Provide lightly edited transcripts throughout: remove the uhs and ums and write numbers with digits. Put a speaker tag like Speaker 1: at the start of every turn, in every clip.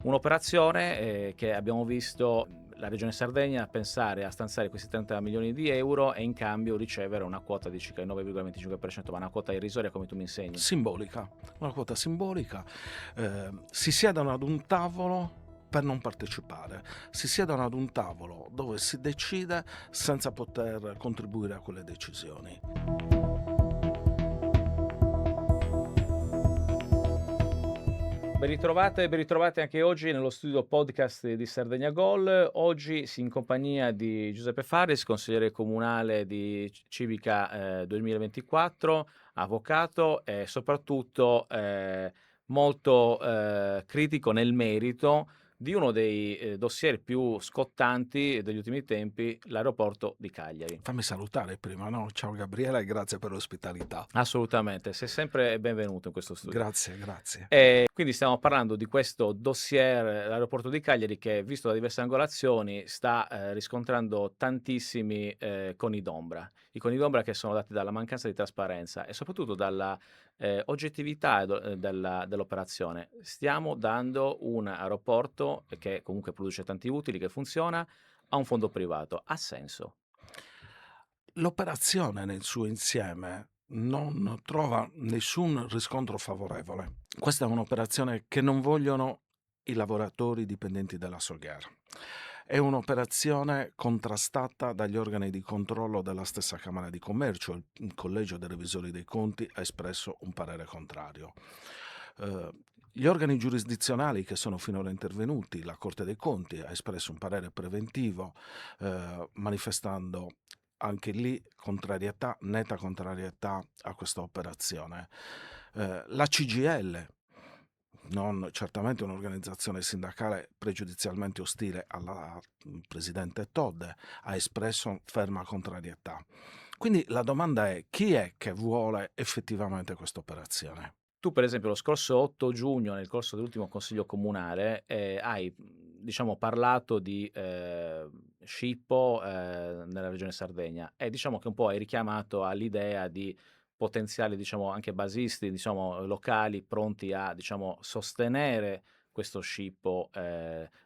Speaker 1: Un'operazione, che abbiamo visto la Regione Sardegna pensare a stanziare questi 30 milioni di euro e in cambio ricevere una quota di circa il 9,25%, ma una quota irrisoria come tu mi insegni.
Speaker 2: Simbolica, una quota simbolica. Si siedono ad un tavolo per non partecipare, si siedono ad un tavolo dove si decide senza poter contribuire a quelle decisioni.
Speaker 1: Ben ritrovati anche oggi nello studio podcast di Sardegna Gol. Oggi in compagnia di Giuseppe Faris, consigliere comunale di Civica 2024, avvocato e soprattutto molto critico nel merito di uno dei dossier più scottanti degli ultimi tempi, l'aeroporto di Cagliari.
Speaker 2: Fammi salutare prima, no? Ciao Gabriele e grazie per l'ospitalità.
Speaker 1: Assolutamente, sei sempre benvenuto in questo studio.
Speaker 2: Grazie, grazie.
Speaker 1: Quindi stiamo parlando di questo dossier, l'aeroporto di Cagliari, che visto da diverse angolazioni sta riscontrando tantissimi coni d'ombra. I coni d'ombra che sono dati dalla mancanza di trasparenza e soprattutto dalla oggettività dell'operazione. Stiamo dando un aeroporto che comunque produce tanti utili, che funziona, a un fondo privato. Ha senso?
Speaker 2: L'operazione nel suo insieme non trova nessun riscontro favorevole. Questa è un'operazione che non vogliono i lavoratori dipendenti della Sogher. È un'operazione contrastata dagli organi di controllo della stessa Camera di Commercio. Il Collegio dei Revisori dei Conti ha espresso un parere contrario. Gli organi giurisdizionali che sono finora intervenuti, la Corte dei Conti ha espresso un parere preventivo manifestando anche lì contrarietà, netta contrarietà a questa operazione. La CGIL, non certamente un'organizzazione sindacale pregiudizialmente ostile alla presidente Todde, ha espresso ferma contrarietà. Quindi la domanda è: chi è che vuole effettivamente questa operazione?
Speaker 1: Tu per esempio lo scorso 8 giugno, nel corso dell'ultimo consiglio comunale, hai, diciamo parlato di, scippo, nella regione Sardegna e diciamo che un po' hai richiamato all'idea di potenziali, diciamo, anche basisti, diciamo, locali pronti a, diciamo, sostenere questo scippo.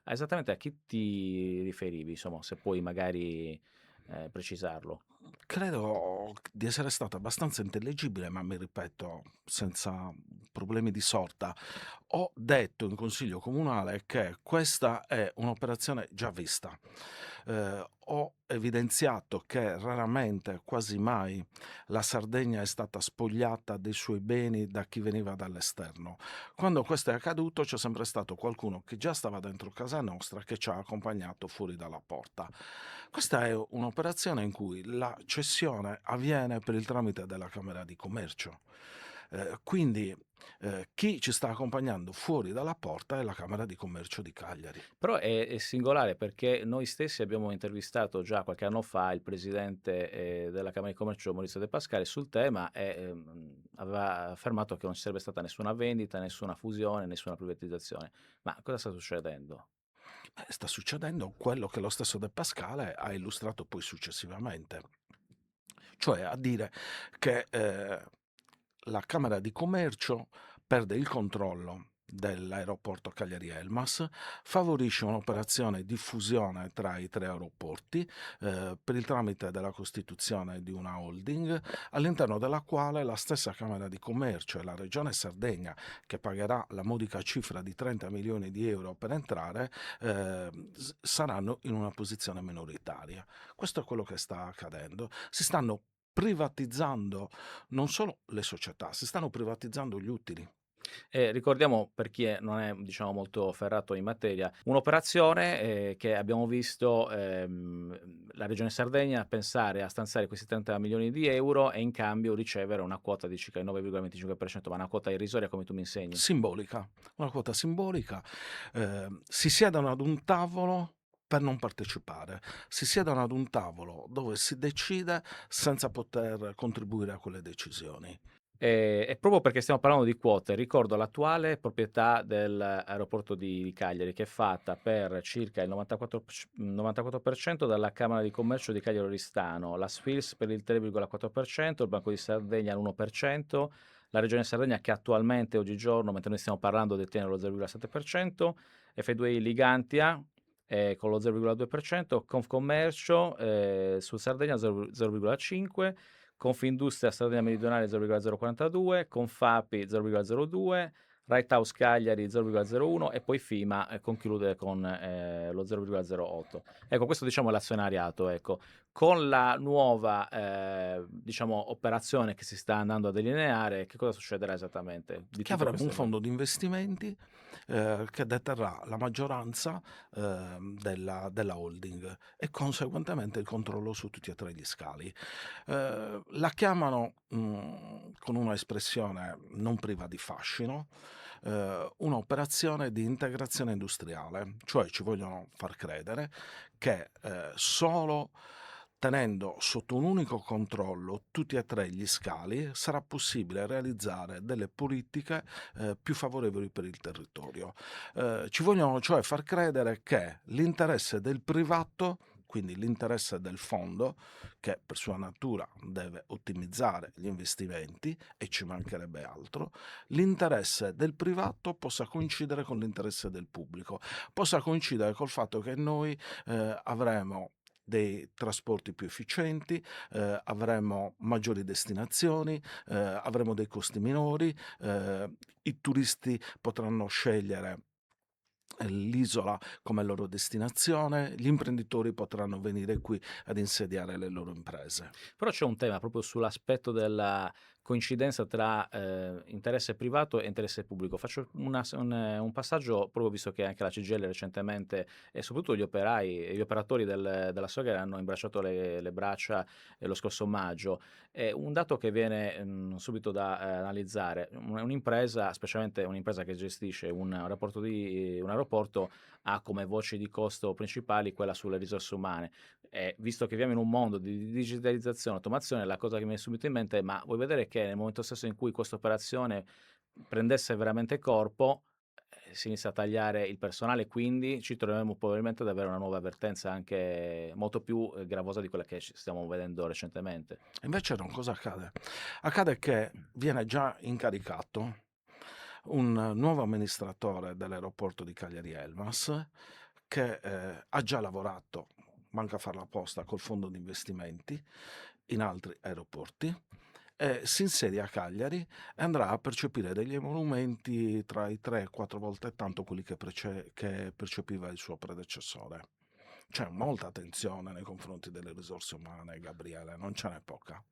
Speaker 1: Esattamente a chi ti riferivi, insomma, se puoi magari, precisarlo?
Speaker 2: Credo di essere stato abbastanza intellegibile, ma mi ripeto senza problemi di sorta. Ho detto in consiglio comunale che questa è un'operazione già vista. Ho evidenziato che raramente, quasi mai, la Sardegna è stata spogliata dei suoi beni da chi veniva dall'esterno. Quando questo è accaduto c'è sempre stato qualcuno che già stava dentro casa nostra che ci ha accompagnato fuori dalla porta. Questa è un'operazione in cui la cessione avviene per il tramite della Camera di Commercio. Quindi chi ci sta accompagnando fuori dalla porta è la Camera di Commercio di Cagliari.
Speaker 1: Però è singolare perché noi stessi abbiamo intervistato già qualche anno fa il presidente, della Camera di Commercio Maurizio De Pascali sul tema e, aveva affermato che non ci sarebbe stata nessuna vendita, nessuna fusione, nessuna privatizzazione. Ma cosa sta succedendo?
Speaker 2: Sta succedendo quello che lo stesso De Pascale ha illustrato poi successivamente, cioè a dire che la Camera di Commercio perde il controllo dell'aeroporto Cagliari-Elmas, favorisce un'operazione di fusione tra i tre aeroporti per il tramite della costituzione di una holding all'interno della quale la stessa Camera di Commercio e la Regione Sardegna, che pagherà la modica cifra di 30 milioni di euro per entrare, saranno in una posizione minoritaria. Questo è quello che sta accadendo. Si stanno privatizzando non solo le società, si stanno privatizzando gli utili.
Speaker 1: Ricordiamo per chi non è, diciamo, molto ferrato in materia, un'operazione, che abbiamo visto, la Regione Sardegna pensare a stanziare questi 30 milioni di euro e in cambio ricevere una quota di circa il 9,25%, ma una quota irrisoria come tu mi insegni.
Speaker 2: Simbolica, una quota simbolica. Si siedono ad un tavolo per non partecipare, si siedono ad un tavolo dove si decide senza poter contribuire a quelle decisioni.
Speaker 1: E proprio perché stiamo parlando di quote, ricordo l'attuale proprietà dell'aeroporto di Cagliari, che è fatta per circa il 94% dalla Camera di Commercio di Cagliari Oristano, la Sfils per il 3,4%, il Banco di Sardegna l'1%, la Regione Sardegna che attualmente, oggigiorno, mentre noi stiamo parlando, detiene lo 0,7%, F2I Ligantia con lo 0,2%, Confcommercio su Sardegna 0,5%, Confindustria Sardegna Meridionale 0,042, Confapi 0,02, Lighthouse Cagliari 0,01 e poi FIMA conclude con lo 0,08. Ecco, questo diciamo è l'azionariato, ecco. Con la nuova diciamo operazione che si sta andando a delineare, che cosa succederà esattamente di
Speaker 2: Che
Speaker 1: tutte
Speaker 2: avremo un
Speaker 1: queste
Speaker 2: fondo di investimenti che deterrà la maggioranza della holding e conseguentemente il controllo su tutti e tre gli scali. La chiamano con una espressione non priva di fascino, un'operazione di integrazione industriale, cioè ci vogliono far credere che solo tenendo sotto un unico controllo tutti e tre gli scali sarà possibile realizzare delle politiche più favorevoli per il territorio. Ci vogliono cioè far credere che l'interesse del privato, quindi l'interesse del fondo, che per sua natura deve ottimizzare gli investimenti e ci mancherebbe altro, l'interesse del privato possa coincidere con l'interesse del pubblico, possa coincidere col fatto che noi avremo dei trasporti più efficienti, avremo maggiori destinazioni, avremo dei costi minori, i turisti potranno scegliere l'isola come loro destinazione, gli imprenditori potranno venire qui ad insediare le loro imprese.
Speaker 1: Però c'è un tema proprio sull'aspetto della coincidenza tra, interesse privato e interesse pubblico. Faccio un passaggio proprio visto che anche la CGIL recentemente e soprattutto gli operai e gli operatori della Soglia hanno imbracciato le braccia, lo scorso maggio. Un dato che viene, subito da, analizzare: un'impresa, specialmente un'impresa che gestisce un aeroporto, ha come voci di costo principali quella sulle risorse umane. Visto che viviamo in un mondo di digitalizzazione, automazione, la cosa che mi viene subito in mente è: ma vuoi vedere che nel momento stesso in cui questa operazione prendesse veramente corpo, si inizia a tagliare il personale, quindi ci troveremo probabilmente ad avere una nuova avvertenza anche molto più, gravosa di quella che ci stiamo vedendo recentemente.
Speaker 2: Invece no, cosa accade? Accade che viene già incaricato un nuovo amministratore dell'aeroporto di Cagliari Elmas che ha già lavorato, manca a far la posta, col fondo di investimenti in altri aeroporti, si insedia a Cagliari e andrà a percepire degli emolumenti tra i 3 e 4 volte tanto quelli che percepiva il suo predecessore. C'è molta attenzione nei confronti delle risorse umane, Gabriele, non ce n'è poca.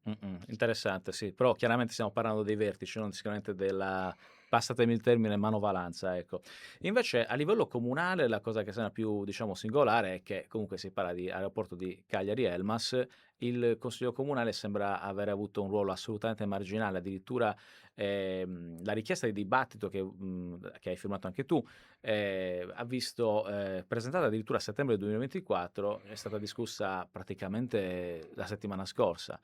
Speaker 1: Interessante, sì, però chiaramente stiamo parlando dei vertici, non sicuramente della, passatemi il termine, manovalanza, ecco. Invece a livello comunale la cosa che sembra più, diciamo, singolare è che comunque si parla di aeroporto di Cagliari-Elmas, il consiglio comunale sembra avere avuto un ruolo assolutamente marginale, addirittura, la richiesta di dibattito che hai firmato anche tu, ha visto, presentata addirittura a settembre 2024, è stata discussa praticamente la settimana scorsa.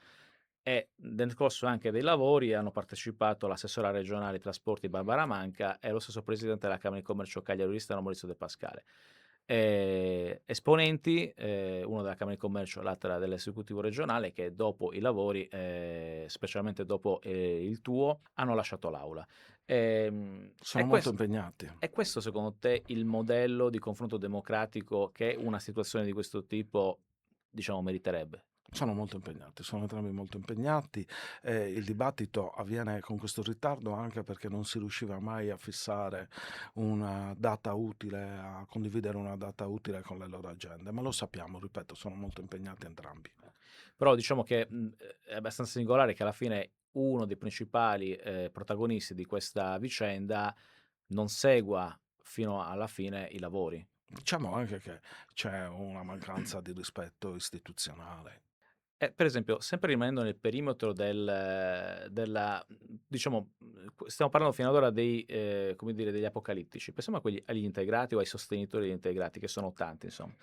Speaker 1: E nel corso anche dei lavori hanno partecipato l'assessora regionale ai trasporti Barbara Manca e lo stesso presidente della Camera di Commercio Cagliari Oristano Maurizio De Pascale. Esponenti, uno della Camera di Commercio, l'altra dell'esecutivo regionale, che dopo i lavori, specialmente dopo il tuo, hanno lasciato l'aula.
Speaker 2: Sono molto impegnati.
Speaker 1: È questo secondo te il modello di confronto democratico che una situazione di questo tipo, diciamo, meriterebbe?
Speaker 2: Sono molto impegnati, sono entrambi molto impegnati. Il dibattito avviene con questo ritardo anche perché non si riusciva mai a fissare una data utile, a condividere una data utile con le loro agende, ma lo sappiamo, ripeto, sono molto impegnati entrambi.
Speaker 1: Però diciamo che, è abbastanza singolare che alla fine uno dei principali, protagonisti di questa vicenda non segua fino alla fine i lavori.
Speaker 2: Diciamo anche che c'è una mancanza di rispetto istituzionale.
Speaker 1: Per esempio, sempre rimanendo nel perimetro della diciamo, stiamo parlando fino ad ora dei come dire, degli apocalittici. Pensiamo a quegli agli integrati o ai sostenitori degli integrati, che sono tanti insomma.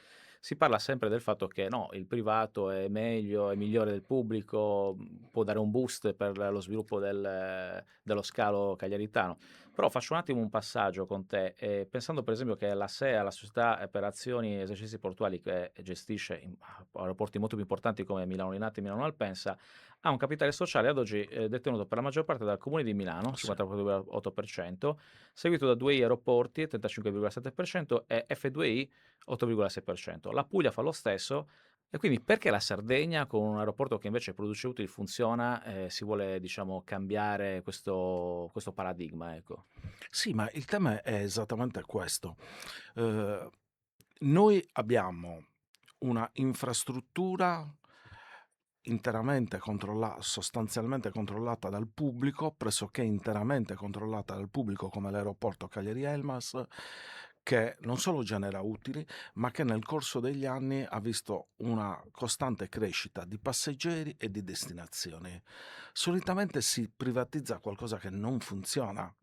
Speaker 1: si parla sempre del fatto che no, il privato è meglio, è migliore del pubblico, può dare un boost per lo sviluppo dello scalo cagliaritano. Però faccio un attimo un passaggio con te, pensando per esempio che la SEA, la società per azioni e esercizi portuali che gestisce aeroporti molto più importanti come Milano Linate e Milano Malpensa, ha un capitale sociale ad oggi detenuto per la maggior parte dal Comune di Milano,
Speaker 2: Sì.
Speaker 1: 54,8%, seguito da 2i Aeroporti, 35,7% e F2I, 8,6%. La Puglia fa lo stesso e quindi perché la Sardegna, con un aeroporto che invece produce utili, funziona, si vuole diciamo cambiare questo paradigma, ecco.
Speaker 2: Sì, ma il tema è esattamente questo. Uhm, Noi abbiamo una infrastruttura sostanzialmente controllata dal pubblico, pressoché interamente controllata dal pubblico come l'aeroporto Cagliari-Elmas, che non solo genera utili, ma che nel corso degli anni ha visto una costante crescita di passeggeri e di destinazioni. Solitamente si privatizza qualcosa che non funziona,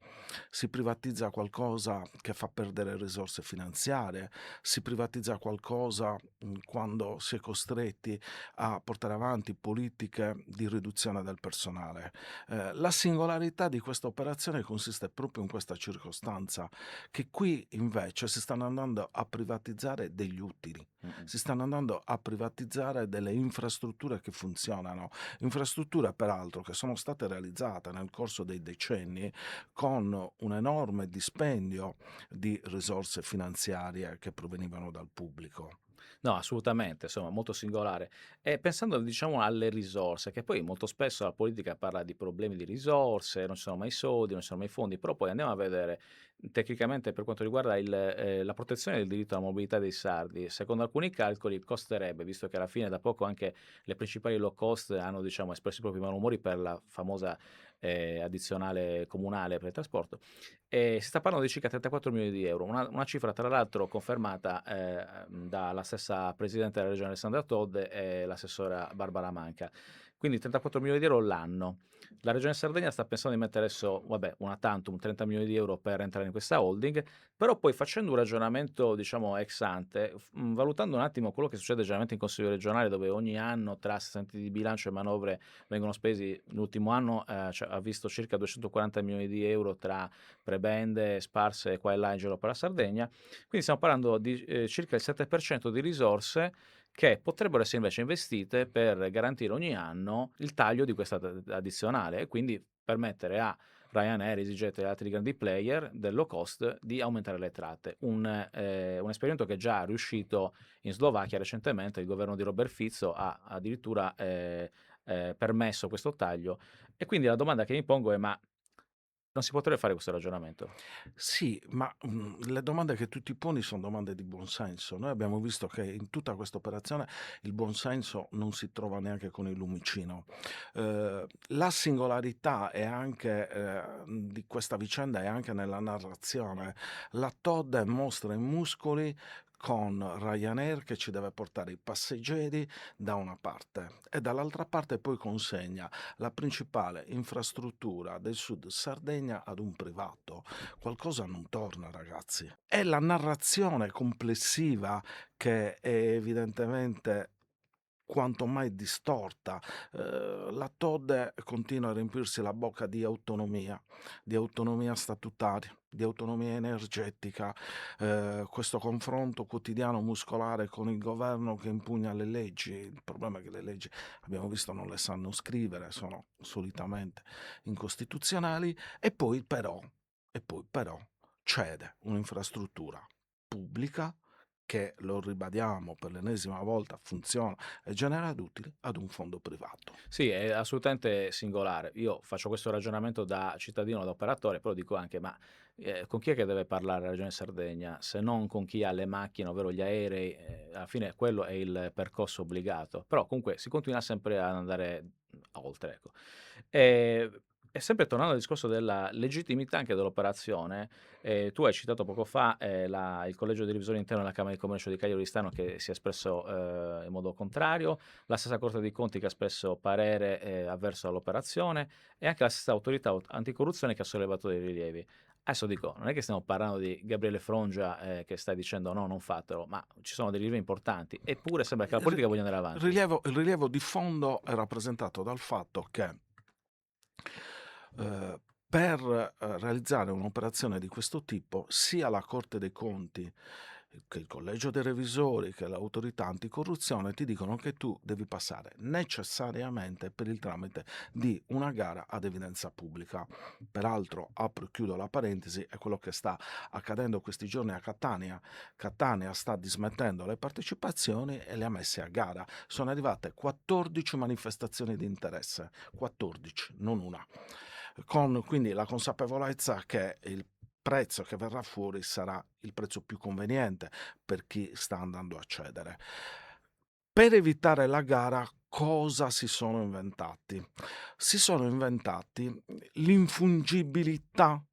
Speaker 2: si privatizza qualcosa che fa perdere risorse finanziarie, si privatizza qualcosa, quando si è costretti a portare avanti politiche di riduzione del personale. La singolarità di questa operazione consiste proprio in questa circostanza, che qui invece si stanno andando a privatizzare degli utili,
Speaker 1: Mh-mh.
Speaker 2: si stanno andando a privatizzare delle infrastrutture che funzionano, infrastrutture peraltro che sono state realizzate nel corso dei decenni con un enorme dispendio di risorse finanziarie che provenivano dal pubblico.
Speaker 1: No, assolutamente, insomma molto singolare. E pensando diciamo alle risorse, che poi molto spesso la politica parla di problemi di risorse, non ci sono mai soldi, non ci sono mai fondi, però poi andiamo a vedere tecnicamente per quanto riguarda la protezione del diritto alla mobilità dei sardi, secondo alcuni calcoli costerebbe, visto che alla fine da poco anche le principali low cost hanno diciamo espresso i propri malumori per la famosa addizionale comunale per il trasporto, si sta parlando di circa 34 milioni di euro, una cifra tra l'altro confermata dalla stessa presidente della regione Alessandra Todde e l'assessora Barbara Manca. Quindi 34 milioni di euro l'anno. La regione Sardegna sta pensando di mettere adesso, vabbè, una tantum, 30 milioni di euro per entrare in questa holding, però poi facendo un ragionamento, diciamo, ex ante, valutando un attimo quello che succede generalmente in Consiglio regionale, dove ogni anno tra assesstamenti di bilancio e manovre vengono spesi, l'ultimo anno ha visto circa 240 milioni di euro tra prebende sparse qua e là in giro per la Sardegna, quindi stiamo parlando di circa il 7% di risorse che potrebbero essere invece investite per garantire ogni anno il taglio di questa addizionale e quindi permettere a Ryanair, EasyJet e altri grandi player del low cost di aumentare le tratte. Un esperimento che è già riuscito in Slovacchia recentemente, il governo di Robert Fico ha addirittura permesso questo taglio e quindi la domanda che mi pongo è ma non si potrebbe fare questo ragionamento?
Speaker 2: Sì, ma, le domande che tu ti poni son domande di buonsenso. Noi abbiamo visto che in tutta questa operazione il buonsenso non si trova neanche con il lumicino. La singolarità è anche, di questa vicenda è anche nella narrazione. La Todd mostra i muscoli con Ryanair che ci deve portare i passeggeri da una parte e dall'altra parte poi consegna la principale infrastruttura del Sud Sardegna ad un privato. Qualcosa non torna, ragazzi. È la narrazione complessiva che è evidentemente quanto mai distorta. La Tode continua a riempirsi la bocca di autonomia statutaria, di autonomia energetica, questo confronto quotidiano muscolare con il governo che impugna le leggi. Il problema è che le leggi, abbiamo visto, non le sanno scrivere, sono solitamente incostituzionali, e poi però cede un'infrastruttura pubblica che, lo ribadiamo per l'ennesima volta, funziona e genera utili ad un fondo privato.
Speaker 1: Sì, è assolutamente singolare. Io faccio questo ragionamento da cittadino, da operatore, però dico anche: ma, con chi è che deve parlare la Regione Sardegna, se non con chi ha le macchine, ovvero gli aerei, alla fine quello è il percorso obbligato. Però comunque si continua sempre ad andare, oltre, ecco. E sempre tornando al discorso della legittimità anche dell'operazione, tu hai citato poco fa, il collegio di revisori interno della Camera di Commercio di Cagliari Oristano che si è espresso, in modo contrario, la stessa Corte dei Conti che ha espresso parere avverso all'operazione e anche la stessa autorità anticorruzione che ha sollevato dei rilievi. Adesso dico, non è che stiamo parlando di Gabriele Frongia, che stai dicendo: "No, non fatelo", ma ci sono dei rilievi importanti, eppure sembra che la
Speaker 2: Il ri
Speaker 1: politica voglia andare avanti.
Speaker 2: il rilievo di fondo è rappresentato dal fatto che Ehm, per, realizzare un'operazione di questo tipo, sia la Corte dei Conti, che il Collegio dei Revisori, che l'Autorità Anticorruzione ti dicono che tu devi passare necessariamente per il tramite di una gara ad evidenza pubblica. Peraltro, apro e chiudo la parentesi, è quello che sta accadendo questi giorni a Catania. Catania sta dismettendo le partecipazioni e le ha messe a gara. Sono arrivate 14 manifestazioni di interesse, 14, non una, con quindi la consapevolezza che il prezzo che verrà fuori sarà il prezzo più conveniente per chi sta andando a cedere. Per evitare la gara cosa si sono inventati? Si sono inventati l'infungibilità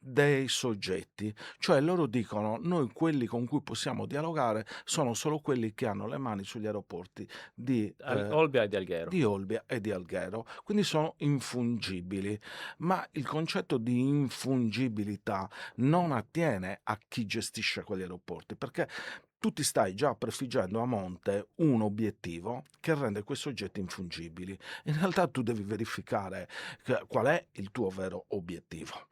Speaker 2: dei soggetti, cioè loro dicono: noi quelli con cui possiamo dialogare sono solo quelli che hanno le mani sugli aeroporti di
Speaker 1: Al Olbia e di Alghero.
Speaker 2: Olbia e di Alghero, quindi sono infungibili. Ma il concetto di infungibilità non attiene a chi gestisce quegli aeroporti, perché tu ti stai già prefiggendo a monte un obiettivo che rende quei soggetti infungibili. In realtà tu devi verificare qual è il tuo vero obiettivo.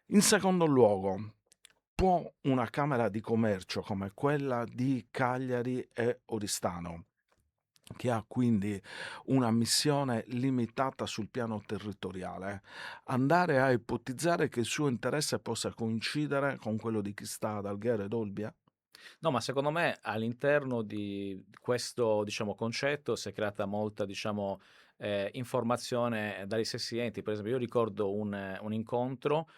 Speaker 2: In secondo luogo, può una camera di commercio come quella di Cagliari e Oristano, che ha quindi una missione limitata sul piano territoriale, andare a ipotizzare che il suo interesse possa coincidere con quello di chi sta ad Alghero ed Olbia?
Speaker 1: No, ma secondo me all'interno di questo, diciamo, concetto si è creata molta, diciamo, informazione dagli stessi enti. Per esempio io ricordo un incontro,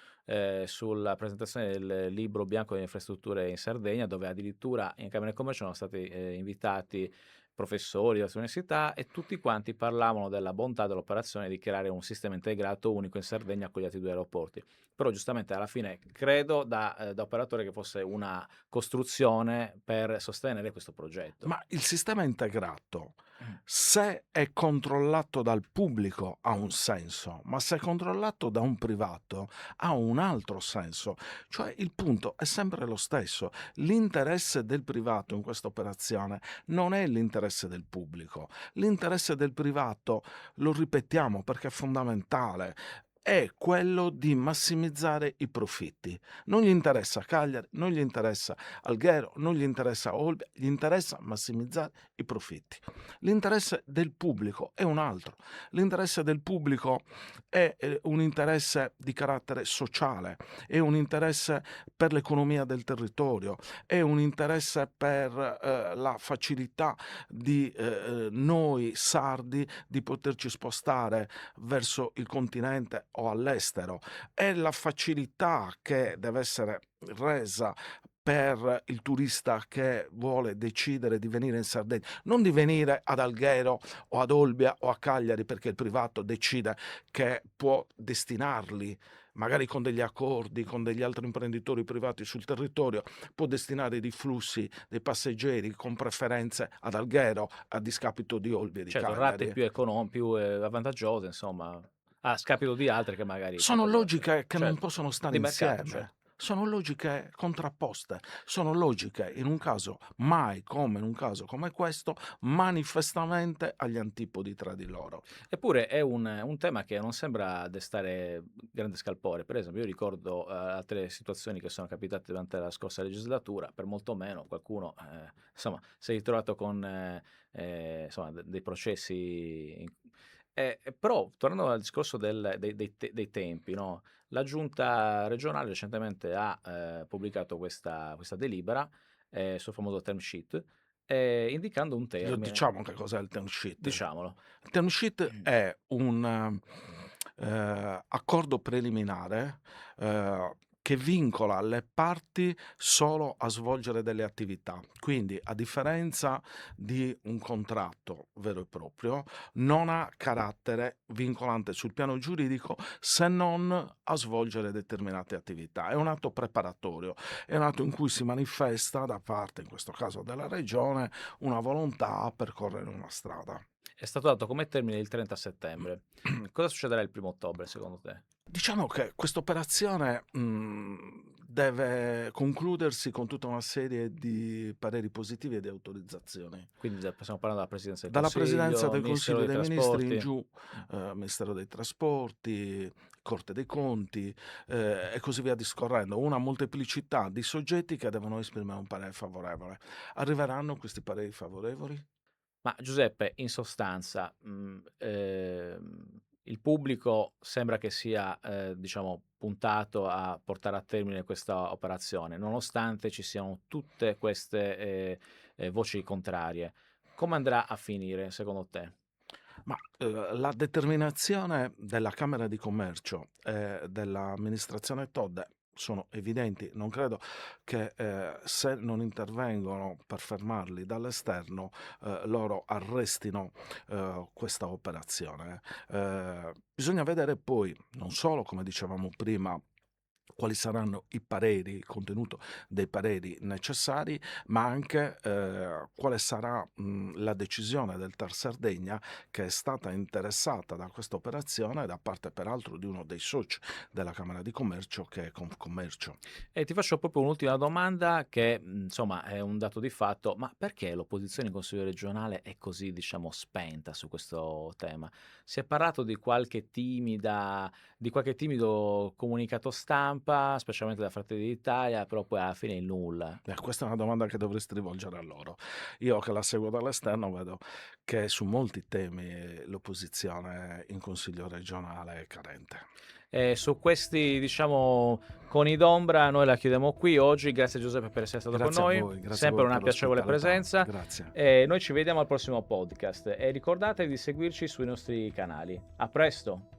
Speaker 1: sulla presentazione del Libro bianco delle infrastrutture in Sardegna, dove addirittura in Camera di Commercio erano stati, invitati professori delle università e tutti quanti parlavano della bontà dell'operazione di creare un sistema integrato unico in Sardegna con gli altri 2 aeroporti. Però giustamente alla fine credo da operatore che fosse una costruzione per sostenere questo progetto.
Speaker 2: Ma il sistema integrato, se è controllato dal pubblico, ha un senso, ma se è controllato da un privato, ha un altro senso. Cioè il punto è sempre lo stesso. L'interesse del privato in questa operazione non è l'interesse del pubblico. L'interesse del privato, lo ripetiamo perché è fondamentale, è quello di massimizzare i profitti. Non gli interessa Cagliari, non gli interessa Alghero, non gli interessa Olbia, gli interessa massimizzare i profitti. L'interesse del pubblico è un altro. L'interesse del pubblico è un interesse di carattere sociale, è un interesse per l'economia del territorio, è un interesse per la facilità di noi sardi di poterci spostare verso il continente o all'estero. È la facilità che deve essere resa per il turista che vuole decidere di venire in Sardegna, non di venire ad Alghero o ad Olbia o a Cagliari perché il privato decide che può destinarli, magari con degli accordi con degli altri imprenditori privati sul territorio, può destinare dei flussi dei passeggeri con preferenze ad Alghero a discapito di Olbia e di
Speaker 1: Certo, rate
Speaker 2: Cagliari.
Speaker 1: più, avvantaggiose insomma, a scapito di altre che magari
Speaker 2: Sono
Speaker 1: potrebbero essere
Speaker 2: logiche che non
Speaker 1: certo,
Speaker 2: possono stare
Speaker 1: di mercato, certo.
Speaker 2: insieme, sono logiche contrapposte, sono logiche in un caso mai come in un caso come questo, manifestamente agli antipodi tra di loro.
Speaker 1: Eppure è un tema che non sembra destare grande scalpore. Per esempio io ricordo, altre situazioni che sono capitate durante la scorsa legislatura, per molto meno qualcuno, insomma si è ritrovato con, insomma dei processi in però tornando al discorso dei tempi, no, la giunta regionale recentemente ha, pubblicato questa delibera, sul famoso term sheet, indicando un termine,
Speaker 2: Diciamo che cos'è il term sheet.
Speaker 1: diciamolo.
Speaker 2: Il term sheet è un accordo preliminare che vincola le parti solo a svolgere delle attività. Quindi, a differenza di un contratto vero e proprio, non ha carattere vincolante sul piano giuridico se non a svolgere determinate attività. È un atto preparatorio, è un atto in cui si manifesta da parte, in questo caso della regione, una volontà a percorrere una strada.
Speaker 1: È stato dato come termine il 30 settembre. Cosa succederà il 1° ottobre secondo te?
Speaker 2: Diciamo che quest'operazione, deve concludersi con tutta una serie di pareri positivi e di autorizzazioni.
Speaker 1: Quindi stiamo parlando della Presidenza del
Speaker 2: Dalla Presidenza
Speaker 1: Consiglio,
Speaker 2: del
Speaker 1: Ministero
Speaker 2: Consiglio
Speaker 1: dei
Speaker 2: dei Ministri in
Speaker 1: Trasporti.
Speaker 2: giù, Ministero dei Trasporti, Corte dei Conti, e così via discorrendo. Una molteplicità di soggetti che devono esprimere un parere favorevole. Arriveranno questi pareri favorevoli?
Speaker 1: Ma Giuseppe, in sostanza, il pubblico sembra che sia, diciamo, puntato a portare a termine questa operazione, nonostante ci siano tutte queste, voci contrarie. Come andrà a finire secondo te?
Speaker 2: Ma, la determinazione della Camera di Commercio e dell'amministrazione Todd sono evidenti. Non credo che, se non intervengono per fermarli dall'esterno, loro arrestino, questa operazione. Bisogna vedere poi, non solo, come dicevamo prima, quali saranno i pareri, il contenuto dei pareri necessari, ma anche, quale sarà, la decisione del TAR Sardegna, che è stata interessata da questa operazione da parte peraltro di uno dei soci della Camera di Commercio, che è Confcommercio.
Speaker 1: E ti faccio proprio un'ultima domanda che, insomma, è un dato di fatto: ma perché l'opposizione in Consiglio regionale è così, diciamo, spenta su questo tema? Si è parlato di qualche timido comunicato stampa, specialmente da Fratelli d'Italia, però poi alla fine il nulla.
Speaker 2: Questa è una domanda che dovresti rivolgere a loro. Io, che la seguo dall'esterno, vedo che su molti temi l'opposizione in Consiglio regionale è carente.
Speaker 1: E su questi, diciamo, coni d'ombra noi la chiudiamo qui oggi. Grazie Giuseppe per essere stato con
Speaker 2: Grazie a
Speaker 1: noi,
Speaker 2: voi, grazie a
Speaker 1: sempre
Speaker 2: voi
Speaker 1: una
Speaker 2: per
Speaker 1: piacevole
Speaker 2: l'ospitalità.
Speaker 1: presenza.
Speaker 2: Grazie.
Speaker 1: E noi ci vediamo al prossimo podcast e ricordate di seguirci sui nostri canali. A presto!